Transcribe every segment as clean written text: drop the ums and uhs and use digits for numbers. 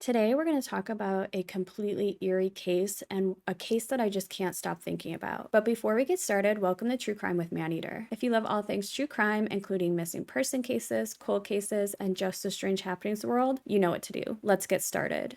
Today, we're going to talk about a completely eerie case and a case that I just can't stop thinking about. But before we get started, welcome to True Crime with Maneater. If you love all things true crime, including missing person cases, cold cases, and just the strange happenings of the world, you know what to do. Let's get started.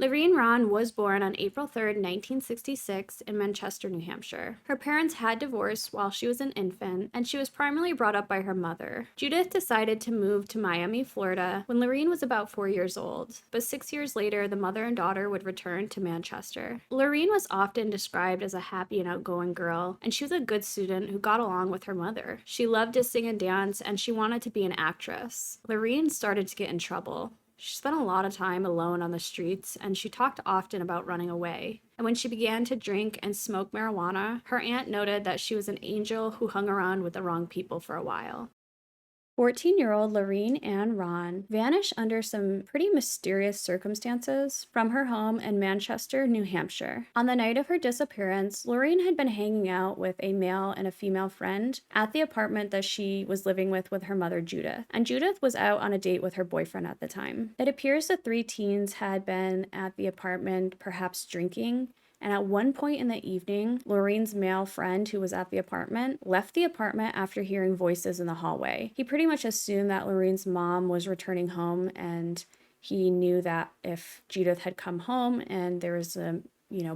Laureen Rahn was born on April 3rd, 1966, in Manchester, New Hampshire. Her parents had divorced while she was an infant, and she was primarily brought up by her mother. Judith decided to move to Miami, Florida, when Laureen was about 4 years old, but 6 years later, the mother and daughter would return to Manchester. Laureen was often described as a happy and outgoing girl, and she was a good student who got along with her mother. She loved to sing and dance, and she wanted to be an actress. Laureen started to get in trouble. She spent a lot of time alone on the streets, and she talked often about running away. And when she began to drink and smoke marijuana, her aunt noted that she was an angel who hung around with the wrong people for a while. 14-year-old Laureen Ann Rahn vanished under some pretty mysterious circumstances from her home in Manchester, New Hampshire. On the night of her disappearance, Laureen had been hanging out with a male and a female friend at the apartment that she was living with her mother, Judith. And Judith was out on a date with her boyfriend at the time. It appears the three teens had been at the apartment, perhaps drinking, and at one point in the evening, Laureen's male friend who was at the apartment left the apartment after hearing voices in the hallway. He pretty much assumed that Laureen's mom was returning home, and he knew that if Judith had come home and there was a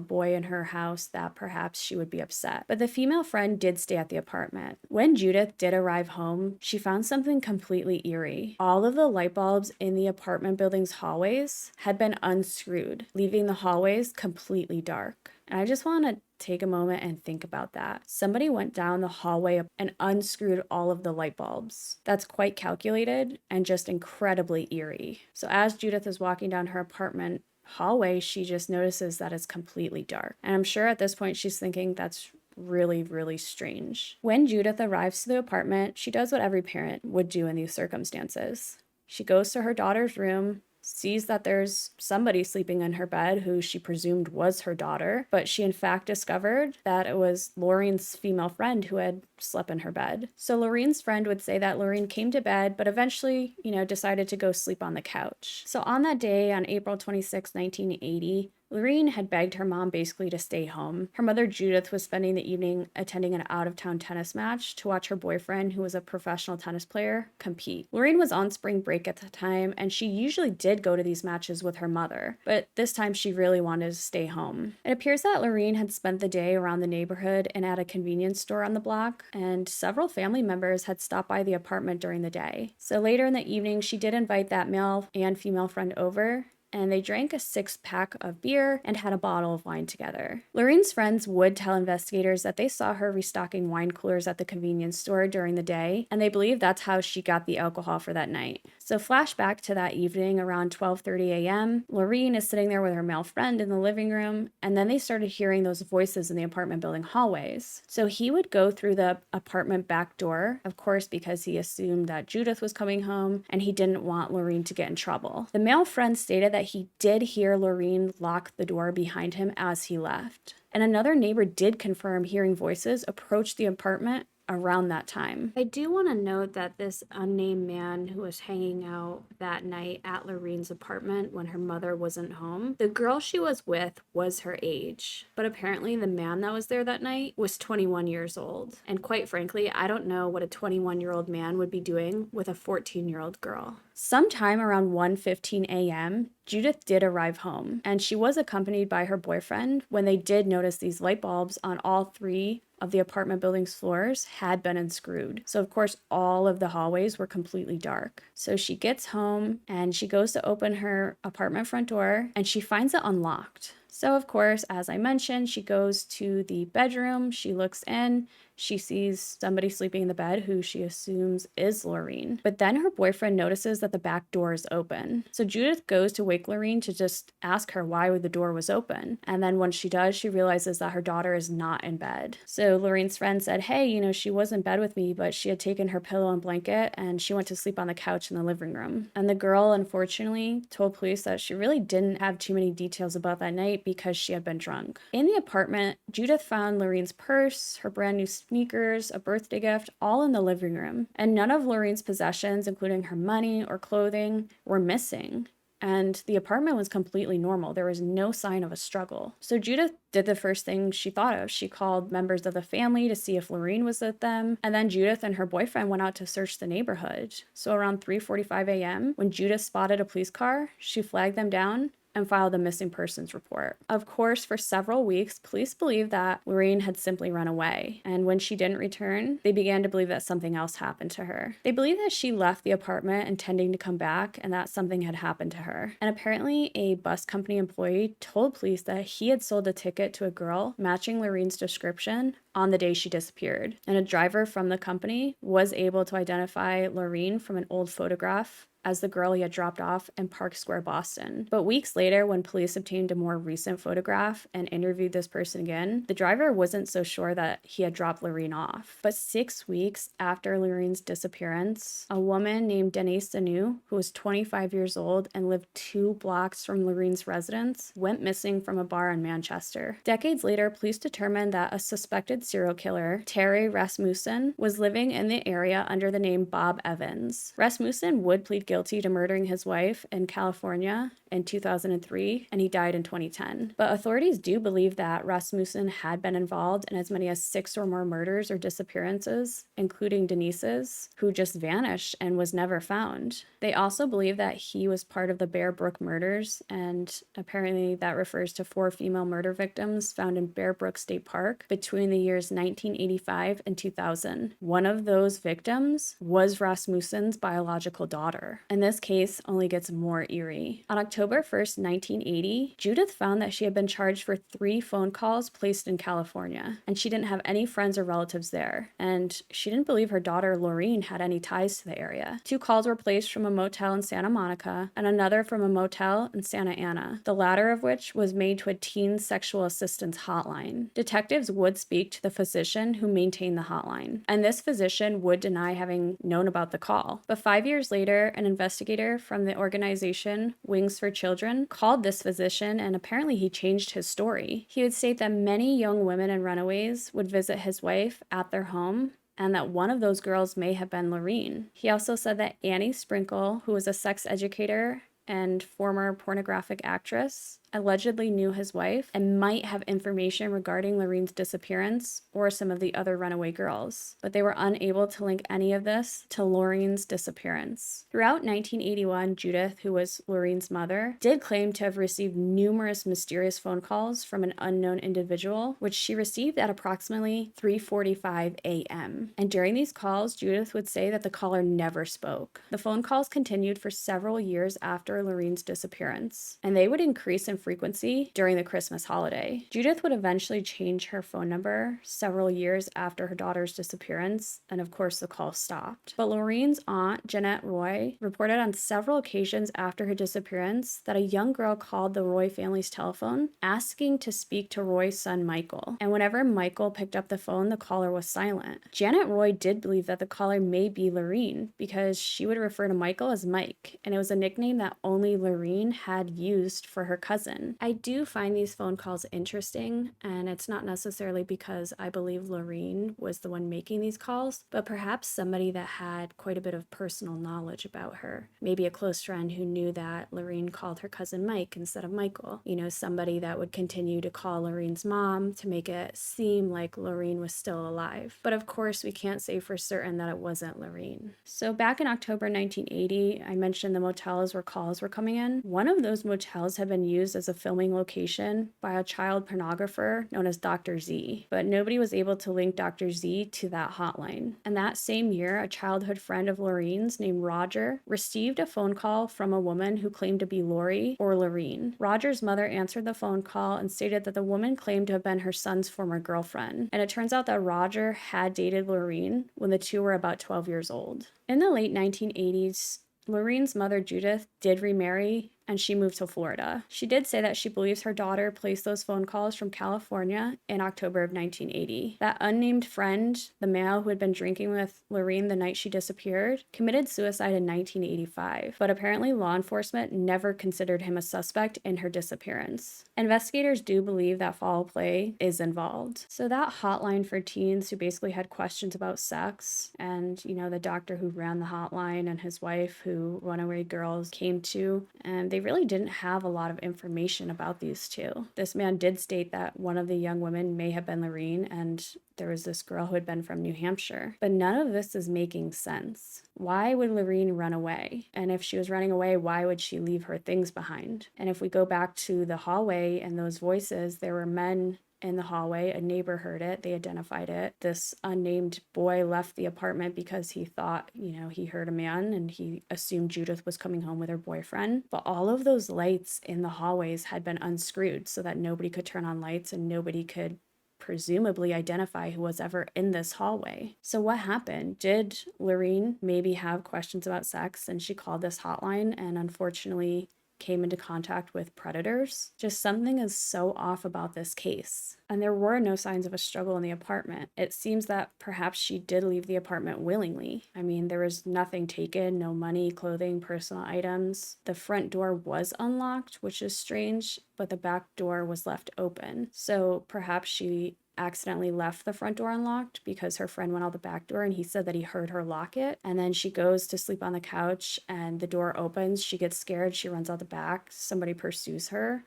boy in her house, that perhaps she would be upset. But the female friend did stay at the apartment. When Judith did arrive home, she found something completely eerie. All of the light bulbs in the apartment building's hallways had been unscrewed, leaving the hallways completely dark. And I just want to take a moment and think about that. Somebody went down the hallway and unscrewed all of the light bulbs. That's quite calculated and just incredibly eerie. So as Judith is walking down her apartment hallway, she just notices that it's completely dark. And I'm sure at this point she's thinking that's really, really strange. When Judith arrives to the apartment, she does what every parent would do in these circumstances. She goes to her daughter's room, sees that there's somebody sleeping in her bed who she presumed was her daughter, but she in fact discovered that it was Laureen's female friend who had slept in her bed. So Laureen's friend would say that Laureen came to bed, but eventually, decided to go sleep on the couch. So on that day, on April 26, 1980, Laureen had begged her mom basically to stay home. Her mother, Judith, was spending the evening attending an out-of-town tennis match to watch her boyfriend, who was a professional tennis player, compete. Laureen was on spring break at the time, and she usually did go to these matches with her mother, but this time she really wanted to stay home. It appears that Laureen had spent the day around the neighborhood and at a convenience store on the block, and several family members had stopped by the apartment during the day. So later in the evening, she did invite that male and female friend over, and they drank a 6-pack of beer and had a bottle of wine together. Laureen's friends would tell investigators that they saw her restocking wine coolers at the convenience store during the day, and they believe that's how she got the alcohol for that night. So flashback to that evening around 12:30 a.m., Laureen is sitting there with her male friend in the living room, and then they started hearing those voices in the apartment building hallways. So he would go through the apartment back door, of course, because he assumed that Judith was coming home, and he didn't want Laureen to get in trouble. The male friend stated that he did hear Laureen lock the door behind him as he left. And another neighbor did confirm hearing voices approach the apartment around that time. I do want to note that this unnamed man who was hanging out that night at Laureen's apartment when her mother wasn't home, the girl she was with was her age, but apparently the man that was there that night was 21 years old. And quite frankly, I don't know what a 21-year-old man would be doing with a 14-year-old girl. Sometime around 1:15 a.m., Judith did arrive home, and she was accompanied by her boyfriend when they did notice these light bulbs on all 3 of the apartment building's floors had been unscrewed. So of course, all of the hallways were completely dark. So she gets home and she goes to open her apartment front door and she finds it unlocked. So of course, as I mentioned, she goes to the bedroom, she looks in, She sees somebody sleeping in the bed who she assumes is Laureen. But then her boyfriend notices that the back door is open. So Judith goes to wake Laureen to just ask her why the door was open. And then when she does, she realizes that her daughter is not in bed. So Laureen's friend said, hey, she was in bed with me, but she had taken her pillow and blanket and she went to sleep on the couch in the living room. And the girl, unfortunately, told police that she really didn't have too many details about that night because she had been drunk. In the apartment, Judith found Laureen's purse, her brand new sneakers, a birthday gift, all in the living room. And none of Laureen's possessions, including her money or clothing, were missing. And the apartment was completely normal. There was no sign of a struggle. So Judith did the first thing she thought of. She called members of the family to see if Laureen was with them. And then Judith and her boyfriend went out to search the neighborhood. So around 3:45 a.m., when Judith spotted a police car, she flagged them down and filed a missing persons report. Of course, for several weeks, police believed that Laureen had simply run away. And when she didn't return, they began to believe that something else happened to her. They believed that she left the apartment intending to come back and that something had happened to her. And apparently, a bus company employee told police that he had sold a ticket to a girl matching Laureen's description on the day she disappeared. And a driver from the company was able to identify Laureen from an old photograph as the girl he had dropped off in Park Square, Boston. But weeks later, when police obtained a more recent photograph and interviewed this person again, the driver wasn't so sure that he had dropped Laureen off. But 6 weeks after Laureen's disappearance, a woman named Denise Sanu, who was 25 years old and lived 2 blocks from Laureen's residence, went missing from a bar in Manchester. Decades later, police determined that a suspected serial killer, Terry Rasmussen, was living in the area under the name Bob Evans. Rasmussen would plead guilty to murdering his wife in California in 2003, and he died in 2010. But authorities do believe that Rasmussen had been involved in as many as 6 or more murders or disappearances, including Denise's, who just vanished and was never found. They also believe that he was part of the Bear Brook murders, and apparently that refers to 4 female murder victims found in Bear Brook State Park between the years 1985 and 2000. One of those victims was Rasmussen's biological daughter. And this case only gets more eerie. On October 1st, 1980, Judith found that she had been charged for 3 phone calls placed in California, and she didn't have any friends or relatives there, and she didn't believe her daughter Laureen had any ties to the area. 2 calls were placed from a motel in Santa Monica, and another from a motel in Santa Ana, the latter of which was made to a teen sexual assistance hotline. Detectives would speak to the physician who maintained the hotline, and this physician would deny having known about the call. But 5 years later, an investigator from the organization Wings for Children called this physician, and apparently he changed his story. He would state that many young women and runaways would visit his wife at their home, and that one of those girls may have been Laureen. He also said that Annie Sprinkle, who was a sex educator and former pornographic actress, allegedly knew his wife and might have information regarding Laureen's disappearance or some of the other runaway girls, but they were unable to link any of this to Laureen's disappearance. Throughout 1981, Judith, who was Laureen's mother, did claim to have received numerous mysterious phone calls from an unknown individual, which she received at approximately 3:45 a.m. And during these calls, Judith would say that the caller never spoke. The phone calls continued for several years after Laureen's disappearance, and they would increase in frequency during the Christmas holiday. Judith would eventually change her phone number several years after her daughter's disappearance, and of course the call stopped. But Laureen's aunt, Jeanette Roy, reported on several occasions after her disappearance that a young girl called the Roy family's telephone asking to speak to Roy's son Michael, and whenever Michael picked up the phone, the caller was silent. Janet Roy did believe that the caller may be Laureen because she would refer to Michael as Mike, and it was a nickname that only Laureen had used for her cousin. I do find these phone calls interesting, and it's not necessarily because I believe Laureen was the one making these calls, but perhaps somebody that had quite a bit of personal knowledge about her. Maybe a close friend who knew that Laureen called her cousin Mike instead of Michael. Somebody that would continue to call Laureen's mom to make it seem like Laureen was still alive. But of course, we can't say for certain that it wasn't Laureen. So back in October 1980, I mentioned the motels where calls were coming in. One of those motels had been used as a filming location by a child pornographer known as Dr. Z, but nobody was able to link Dr. Z to that hotline. And that same year, a childhood friend of Laureen's named Roger received a phone call from a woman who claimed to be Lori or Laureen. Roger's mother answered the phone call and stated that the woman claimed to have been her son's former girlfriend. And it turns out that Roger had dated Laureen when the two were about 12 years old. In the late 1980s, Laureen's mother, Judith, did remarry and she moved to Florida. She did say that she believes her daughter placed those phone calls from California in October of 1980. That unnamed friend, the male who had been drinking with Laureen the night she disappeared, committed suicide in 1985, but apparently law enforcement never considered him a suspect in her disappearance. Investigators do believe that foul play is involved. So that hotline for teens who basically had questions about sex, and the doctor who ran the hotline and his wife who runaway girls came to, and they really didn't have a lot of information about these two. This man did state that one of the young women may have been Laureen, and there was this girl who had been from New Hampshire. But none of this is making sense. Why would Laureen run away? And if she was running away, why would she leave her things behind? And if we go back to the hallway and those voices, there were men in the hallway. A neighbor heard it. They identified it. This unnamed boy left the apartment because he thought, he heard a man and he assumed Judith was coming home with her boyfriend. But all of those lights in the hallways had been unscrewed so that nobody could turn on lights and nobody could presumably identify who was ever in this hallway. So what happened? Did Laureen maybe have questions about sex and she called this hotline and unfortunately came into contact with predators? Just something is so off about this case. And there were no signs of a struggle in the apartment. It seems that perhaps she did leave the apartment willingly. I mean, there was nothing taken, no money, clothing, personal items. The front door was unlocked, which is strange, but the back door was left open. So perhaps she accidentally left the front door unlocked because her friend went out the back door and he said that he heard her lock it. And then she goes to sleep on the couch and the door opens. She gets scared. She runs out the back. Somebody pursues her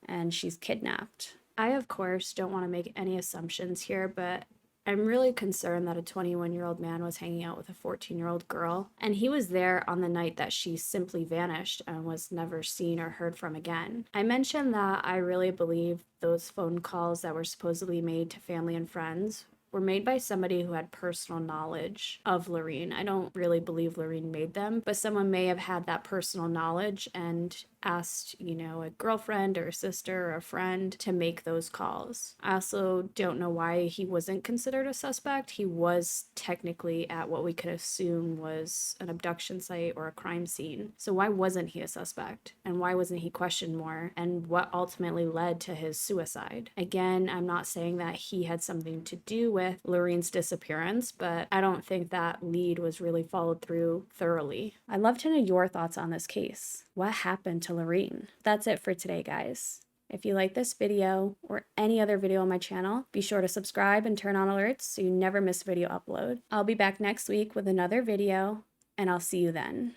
and she's kidnapped. I, of course, don't want to make any assumptions here, but I'm really concerned that a 21-year-old man was hanging out with a 14-year-old girl, and he was there on the night that she simply vanished and was never seen or heard from again. I mentioned that I really believe those phone calls that were supposedly made to family and friends were made by somebody who had personal knowledge of Laureen. I don't really believe Laureen made them, but someone may have had that personal knowledge and asked, a girlfriend or a sister or a friend to make those calls. I also don't know why he wasn't considered a suspect. He was technically at what we could assume was an abduction site or a crime scene. So why wasn't he a suspect? And why wasn't he questioned more? And what ultimately led to his suicide? Again, I'm not saying that he had something to do with Laureen's disappearance, but I don't think that lead was really followed through thoroughly. I'd love to know your thoughts on this case. What happened to Laureen? That's it for today, guys. If you like this video or any other video on my channel, be sure to subscribe and turn on alerts so you never miss a video upload. I'll be back next week with another video, and I'll see you then.